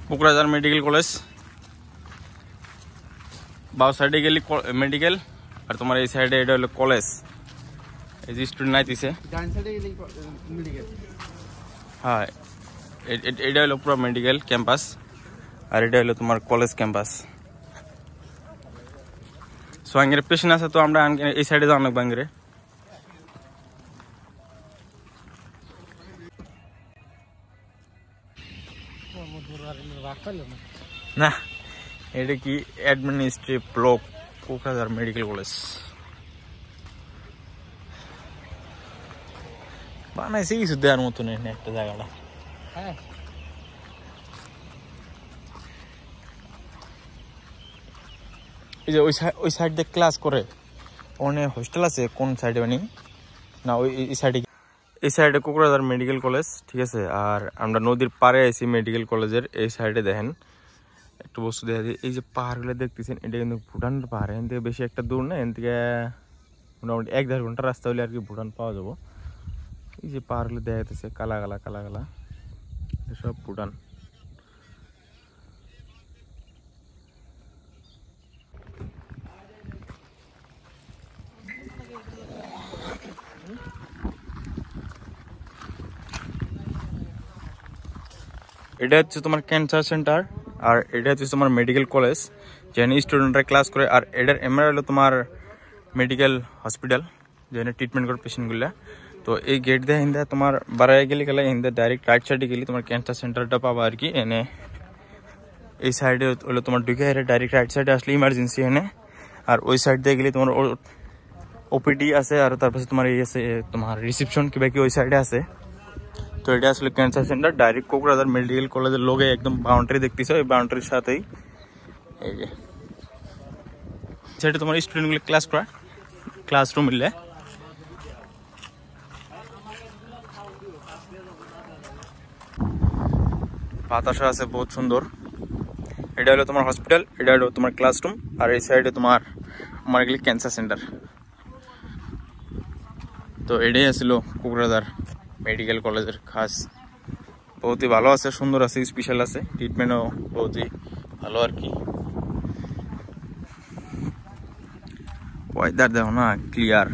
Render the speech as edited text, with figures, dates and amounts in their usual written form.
Kokrajhar medical college বাউ সাইডে গেলে মেডিকেল আর তোমার এই সাইডে এটা হলো কলেজ এই যে স্টুডেন্ট আইতিছে ডান সাইডে গেলে মেডিকেল হ্যাঁ এটা হলো পুরো মেডিকেল ক্যাম্পাস আর এটা হলো তোমার কলেজ ক্যাম্পাস সো আঙ্গের পেশেন্ট আছে তো আমরা এই সাইডে যাওয়া লাগবে আঙ্গেরে না এটা কি administrative block Kokrajhar medical college বানাইছে কিছু দেওয়ার মতন একটা জায়গাটা হ্যাঁ এই যে ওই সাইড দিয়ে ক্লাস করে অনেক হোস্টেল আছে কোন সাইডে মানে না ওই সাইডে এই সাইডে কোকরাঝার মেডিকেল কলেজ ঠিক আছে আর আমরা নদীর পাড়ে আছি মেডিকেল কলেজের এই সাইডে দেখেন একটু বস্তু দেখা যায় এই যে পাহাড়গুলো দেখতেছেন এটা কিন্তু ভুটানের পাহাড় এখান থেকে বেশি একটা দূর না এখান থেকে মোটামুটি 1-1.5 ঘন্টা রাস্তা হলে আর কি ভুটান পাওয়া যাবো এই যে পাহাড়গুলো দেখা যাচ্ছে কালা কালা কালা কালা সব ভুটান এটা হচ্ছে তোমার ক্যান্সার সেন্টার আর এটা হচ্ছে তোমার মেডিকেল কলেজ যেখানে স্টুডেন্টরা ক্লাস করে আর এটার এমআর হলো তোমার মেডিকেল হসপিটাল যেখানে ট্রিটমেন্ট করে পেশেন্টগুলো তো এই গেট দিয়ে হিন্দে তোমার বাড়ায় গেলে গেলে হিন্দে ডাইরেক্ট রাইট সাইডে গেলে তোমার ক্যান্সার সেন্টারটা পাবা আর কি এনে এই সাইডে হলো তোমার ঢুকে ডাইরেক্ট রাইট সাইডে আসলে ইমার্জেন্সি এনে আর ওই সাইড দিয়ে গেলে তোমার ওপিডি আছে আর তারপরে তোমার এই আছে তোমার রিসেপশন কিবা কি ওই সাইডে আছে তো এটা আসলে cancer centre direct Kokrajhar medical কলেজের লোকে একদম বাউন্ডারি দেখতেছো এই বাউন্ডারির সাথেই এই যে সেটা তোমার স্টুডেন্টগুলো ক্লাস করা ক্লাসরুম মিললে বাতাসা আছে বহুত সুন্দর এটা হলো তোমার হসপিটাল এটা হলো তোমার ক্লাসরুম আর এই সাইডে তোমার আমার এগুলি ক্যান্সার সেন্টার তো এটাই আসছিল কোকরাঝার মেডিকেল কলেজের খাস বহুতই ভালো আছে সুন্দর আছে স্পেশাল আছে ট্রিটমেন্টও বহুতই ভালো আর কি ওয়েদার দেখো না ক্লিয়ার